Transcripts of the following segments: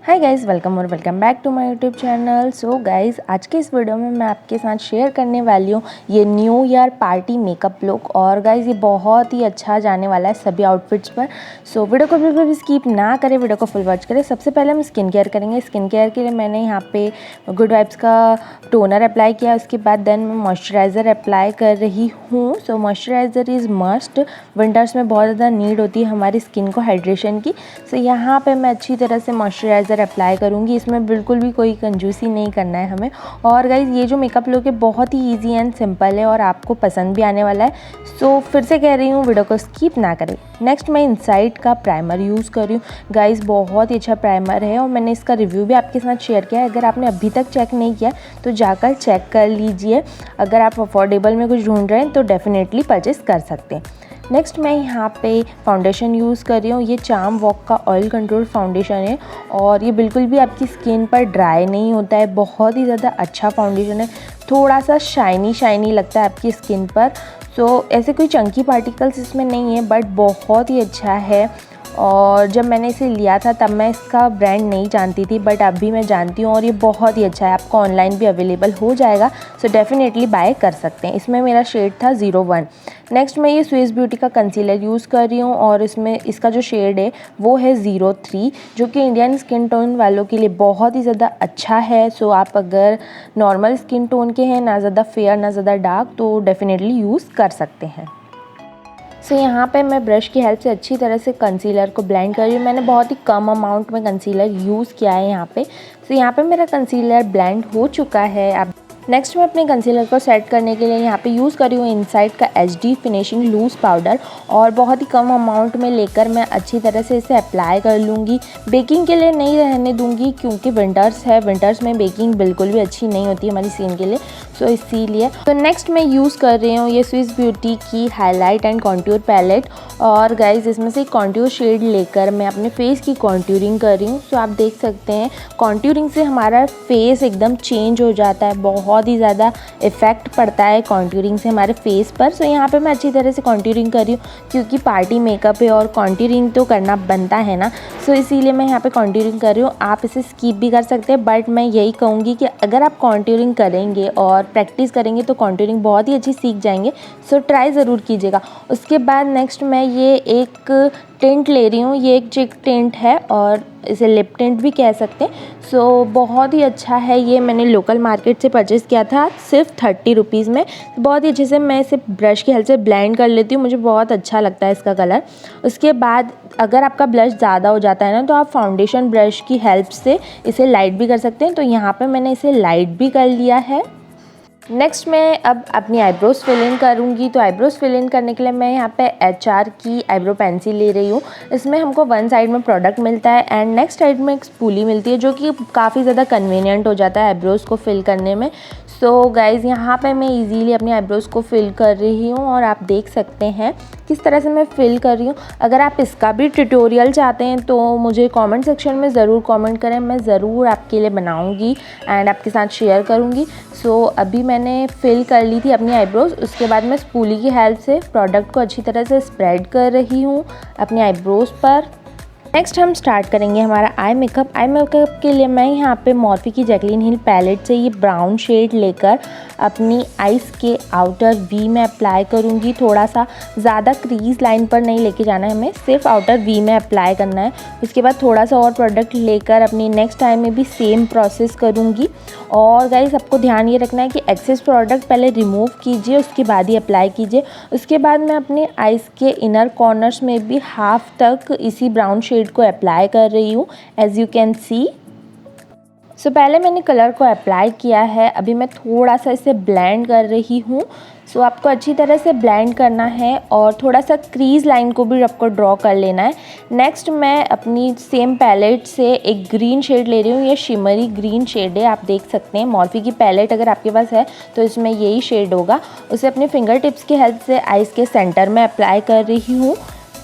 Hi guys, welcome back to my YouTube channel. So guys, आज के इस video में मैं आपके साथ शेयर करने वाली हूँ ये new year party makeup look. और गाइज़ ये बहुत ही अच्छा जाने वाला है सभी आउटफिट्स पर। सो वीडियो को बिल्कुल भी स्किप ना करें, वीडियो को फुल वॉच करें। सबसे पहले हम स्किन केयर करेंगे। स्किन केयर के लिए मैंने यहाँ पे गुड वाइब्स का टोनर अप्लाई किया, उसके बाद देन मैं मॉइस्चराइज़र अप्लाई कर रही हूँ। सो मॉइस्चराइज़र इज़ मस्ट, विंटर्स में बहुत ज़्यादा नीड होती है हमारी स्किन को हाइड्रेशन की। सो यहाँ पे मैं अच्छी तरह से मॉइस्चराइज़र अप्लाई करूँगी। इसमें बिल्कुल भी कोई कंजूसी नहीं करना है हमें। और गाइज़ ये जो मेकअप लुक है बहुत ही इजी एंड सिंपल है और आपको पसंद भी आने वाला है। सो फिर से कह रही हूँ, वीडियो को स्किप ना करें। नेक्स्ट मैं इनसाइड का प्राइमर यूज़ कर रही हूँ। गाइज़ बहुत ही अच्छा प्राइमर है और मैंने इसका रिव्यू भी आपके साथ शेयर किया है। अगर आपने अभी तक चेक नहीं किया तो जाकर चेक कर लीजिए। अगर आप अफोर्डेबल में कुछ ढूंढ रहे हैं तो डेफिनेटली परचेस कर सकते हैं। नेक्स्ट मैं यहाँ पे फाउंडेशन यूज़ कर रही हूँ। ये चार्म वॉक का ऑयल कंट्रोल फाउंडेशन है और ये बिल्कुल भी आपकी स्किन पर ड्राई नहीं होता है। बहुत ही ज़्यादा अच्छा फाउंडेशन है, थोड़ा सा शाइनी लगता है आपकी स्किन पर। सो ऐसे कोई चंकी पार्टिकल्स इसमें नहीं है, बट बहुत ही अच्छा है। और जब मैंने इसे लिया था तब मैं इसका ब्रांड नहीं जानती थी, बट अभी मैं जानती हूँ और ये बहुत ही अच्छा है। आपको ऑनलाइन भी अवेलेबल हो जाएगा, सो डेफिनेटली बाय कर सकते हैं। इसमें मेरा शेड था 01। नेक्स्ट मैं ये स्विस ब्यूटी का कंसीलर यूज़ कर रही हूँ और इसमें इसका जो शेड है वो है 03, जो कि इंडियन स्किन टोन वालों के लिए बहुत ही ज़्यादा अच्छा है। सो आप अगर नॉर्मल स्किन टोन के हैं, ना ज़्यादा फेयर ना ज़्यादा डार्क, तो डेफिनेटली यूज़ कर सकते हैं। सो यहाँ पे मैं ब्रश की हेल्प से अच्छी तरह से कंसीलर को ब्लेंड कर रही हूँ। मैंने बहुत ही कम अमाउंट में कंसीलर यूज़ किया है यहाँ पे। सो यहाँ पे मेरा कंसीलर ब्लेंड हो चुका है। अब नेक्स्ट मैं अपने कंसीलर को सेट करने के लिए यहाँ पे यूज़ कर रही हूँ इनसाइड का HD फिनिशिंग लूज़ पाउडर और बहुत ही कम अमाउंट में लेकर मैं अच्छी तरह से इसे अप्लाई कर लूँगी। बेकिंग के लिए नहीं रहने दूँगी क्योंकि विंटर्स है, विंटर्स में बेकिंग बिल्कुल भी अच्छी नहीं होती हमारी स्किन के लिए, सो इसीलिए। तो नेक्स्ट मैं यूज़ कर रही हूँ ये स्विस ब्यूटी की हाईलाइट एंड कॉन्ट्योर पैलेट। और गाइज इसमें से कॉन्ट्योर शेड लेकर मैं अपने फेस की कॉन्ट्यूरिंग कर रही हूँ। सो आप देख सकते हैं कॉन्ट्यूरिंग से हमारा फेस एकदम चेंज हो जाता है, बहुत ही ज़्यादा इफेक्ट पड़ता है कॉन्ट्यूरिंग से हमारे फेस पर। सो यहाँ पे मैं अच्छी तरह से कॉन्ट्यूरिंग कर रही हूँ क्योंकि पार्टी मेकअप है और कॉन्ट्यूरिंग तो करना बनता है ना। सो इसीलिए मैं यहाँ पे कॉन्ट्यूरिंग कर रही हूँ। आप इसे स्किप भी कर सकते हैं, बट मैं यही कहूँगी कि अगर आप कॉन्ट्यूरिंग करेंगे और प्रैक्टिस करेंगे तो कॉन्ट्यूरिंग बहुत ही अच्छी सीख जाएंगे। सो ट्राई ज़रूर कीजिएगा। उसके बाद नेक्स्ट मैं ये एक टिंट ले रही हूँ। ये एक चिक टिंट है और इसे लिप टिंट भी कह सकते हैं। सो बहुत ही अच्छा है। ये मैंने लोकल मार्केट से परचेज़ किया था सिर्फ 30 रुपीज़ में। बहुत ही अच्छे से मैं इसे ब्रश की हेल्प से ब्लेंड कर लेती हूँ, मुझे बहुत अच्छा लगता है इसका कलर। उसके बाद अगर आपका ब्लश ज़्यादा हो जाता है ना तो आप फाउंडेशन ब्रश की हेल्प से इसे लाइट भी कर सकते हैं। तो यहाँ पर मैंने इसे लाइट भी कर लिया है। नेक्स्ट मैं अब अपनी आईब्रोज़ फिल इन करूँगी। तो आईब्रोज़ फिल इन करने के लिए मैं यहाँ पे HR की आईब्रो पेंसिल ले रही हूँ। इसमें हमको वन साइड में प्रोडक्ट मिलता है एंड नेक्स्ट साइड में एक स्पूली मिलती है, जो कि काफ़ी ज़्यादा कन्वीनियंट हो जाता है आईब्रोज़ को फिल करने में। सो गाइज़ यहाँ पे मैं इजीली अपनी आईब्रोज़ को फिल कर रही हूँ और आप देख सकते हैं किस तरह से मैं फिल कर रही हूँ। अगर आप इसका भी ट्यूटोरियल चाहते हैं तो मुझे कमेंट सेक्शन में ज़रूर कमेंट करें, मैं ज़रूर आपके लिए बनाऊँगी एंड आपके साथ शेयर करूँगी। सो अभी मैंने फिल कर ली थी अपनी आईब्रोज़। उसके बाद मैं स्पूली की हेल्प से प्रोडक्ट को अच्छी तरह से स्प्रेड कर रही हूँ अपनी आईब्रोज़ पर। नेक्स्ट हम स्टार्ट करेंगे हमारा आई मेकअप। आई मेकअप के लिए मैं यहाँ पे मॉर्फी की जैकलिन हिल पैलेट से ये ब्राउन शेड लेकर अपनी आइज़ के आउटर वी में अप्लाई करूँगी। थोड़ा सा ज़्यादा क्रीज लाइन पर नहीं लेके जाना है हमें, सिर्फ आउटर वी में अप्लाई करना है। उसके बाद थोड़ा सा और प्रोडक्ट लेकर अपनी नेक्स्ट आई में भी सेम प्रोसेस करूँगी। और गाइस आपको ध्यान ये रखना है कि एक्सेस प्रोडक्ट पहले रिमूव कीजिए, उसके बाद ही अप्लाई कीजिए। उसके बाद मैं अपने आइज़ के इनर कॉर्नर्स में भी हाफ तक इसी ब्राउन शेड को अप्लाई कर रही हूँ, एज यू कैन सी। सो पहले मैंने कलर को अप्लाई किया है, अभी मैं थोड़ा सा इसे ब्लेंड कर रही हूँ। सो आपको अच्छी तरह से ब्लेंड करना है और थोड़ा सा क्रीज लाइन को भी आपको ड्रॉ कर लेना है। नेक्स्ट मैं अपनी सेम पैलेट से एक ग्रीन शेड ले रही हूँ। ये शिमरी ग्रीन शेड है, आप देख सकते हैं। मॉर्फी की पैलेट अगर आपके पास है तो इसमें यही शेड होगा। उसे अपने फिंगर टिप्स की हेल्प से आइज़ के सेंटर में अप्लाई कर रही हूँ।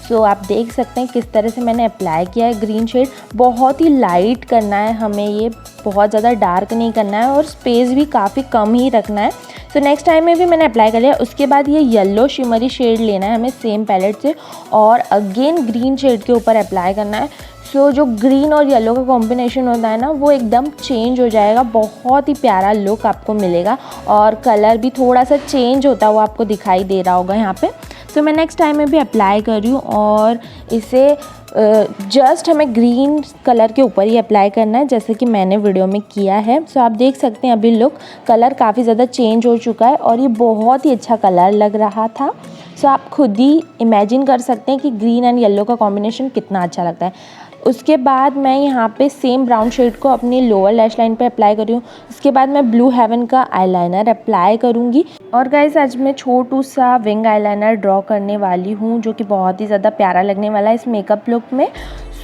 सो आप देख सकते हैं किस तरह से मैंने अप्लाई किया है ग्रीन शेड। बहुत ही लाइट करना है हमें, ये बहुत ज़्यादा डार्क नहीं करना है और स्पेस भी काफ़ी कम ही रखना है। सो नेक्स्ट टाइम में भी मैंने अप्लाई कर लिया। उसके बाद ये येलो शिमरी शेड लेना है हमें सेम पैलेट से और अगेन ग्रीन शेड के ऊपर अप्लाई करना है। सो जो ग्रीन और येलो का कॉम्बिनेशन होता है ना, वो एकदम चेंज हो जाएगा, बहुत ही प्यारा लुक आपको मिलेगा और कलर भी थोड़ा सा चेंज होता हुआ आपको दिखाई दे रहा होगा यहाँ पे। सो मैं नेक्स्ट टाइम में भी अप्लाई कर रही हूँ और इसे जस्ट हमें ग्रीन कलर के ऊपर ही अप्लाई करना है जैसे कि मैंने वीडियो में किया है। सो आप देख सकते हैं अभी लुक कलर काफ़ी ज़्यादा चेंज हो चुका है और ये बहुत ही अच्छा कलर लग रहा था। सो आप खुद ही इमेजिन कर सकते हैं कि ग्रीन एंड येलो का कॉम्बिनेशन कितना अच्छा लगता है। उसके बाद मैं यहाँ पे सेम ब्राउन शेड को अपनी लोअर लैश लाइन पे अप्लाई कर रही हूँ। उसके बाद मैं ब्लू हेवन का आईलाइनर अप्लाई करूँगी और गाइस आज मैं छोटू सा विंग आईलाइनर ड्रॉ करने वाली हूँ जो कि बहुत ही ज़्यादा प्यारा लगने वाला है इस मेकअप लुक में।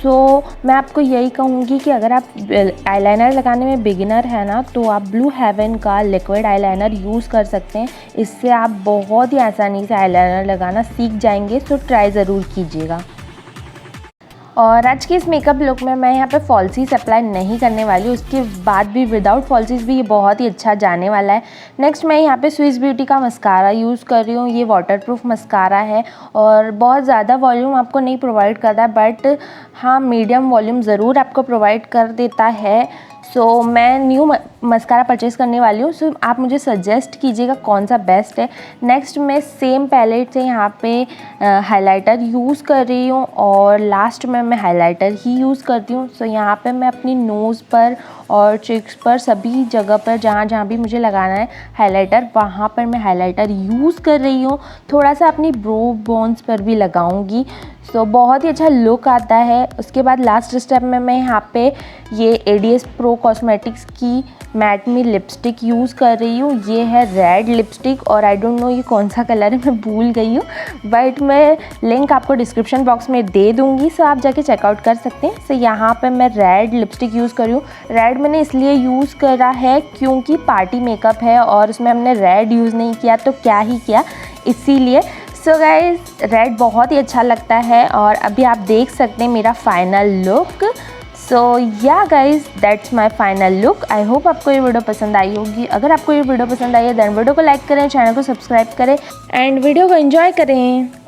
सो मैं आपको यही कहूँगी कि अगर आप आईलाइनर लगाने में बिगिनर है ना, तो आप ब्लू हेवन का लिक्विड आईलाइनर यूज़ कर सकते हैं। इससे आप बहुत ही आसानी से आईलाइनर लगाना सीख जाएंगे। सो ट्राई ज़रूर कीजिएगा। और आज के इस मेकअप लुक में मैं यहाँ पे फॉल्सीज अप्लाई नहीं करने वाली हूँ, उसके बाद भी विदाउट फॉल्सीज भी ये बहुत ही अच्छा जाने वाला है। नेक्स्ट मैं यहाँ पे स्विस ब्यूटी का मस्कारा यूज़ कर रही हूँ। ये वाटरप्रूफ मस्कारा है और बहुत ज़्यादा वॉल्यूम आपको नहीं प्रोवाइड करता है, बट हाँ मीडियम वॉल्यूम ज़रूर आपको प्रोवाइड कर देता है। सो मैं न्यू मस्कारा परचेज़ करने वाली हूँ। सो आप मुझे सजेस्ट कीजिएगा कौन सा बेस्ट है। नेक्स्ट मैं सेम पैलेट से यहाँ पे हाइलाइटर यूज़ कर रही हूँ और लास्ट में मैं हाइलाइटर ही यूज़ करती हूँ। सो यहाँ पे मैं अपनी नोज़ पर और चिक्स पर सभी जगह पर जहाँ जहाँ भी मुझे लगाना है हाइलाइटर, वहाँ पर मैं हाइलाइटर यूज़ कर रही हूँ। थोड़ा सा अपनी ब्रो बोन्स पर भी लगाऊंगी। सो बहुत ही अच्छा लुक आता है। उसके बाद लास्ट स्टेप में मैं यहाँ पे ये एडीएस प्रो कॉस्मेटिक्स की मैट मी लिपस्टिक यूज़ कर रही हूँ। ये है रेड लिपस्टिक और आई डोंट नो ये कौन सा कलर है, मैं भूल गई हूँ, बट मैं लिंक आपको डिस्क्रिप्शन बॉक्स में दे दूँगी। सो आप जाके चेकआउट कर सकते हैं। सो यहाँ पे मैं रेड लिपस्टिक यूज़ कर रही हूँ। रेड मैंने इसलिए यूज़ करा है क्योंकि पार्टी मेकअप है और उसमें हमने रेड यूज़ नहीं किया तो क्या ही किया, इसीलिए। सो गाइज रेड बहुत ही अच्छा लगता है और अभी आप देख सकते हैं मेरा final look. So yeah guys that's my final look. I hope आपको ये वीडियो पसंद आई होगी। अगर आपको ये वीडियो पसंद आई है देन वीडियो को लाइक करें, चैनल को सब्सक्राइब करें एंड वीडियो को एंजॉय करें।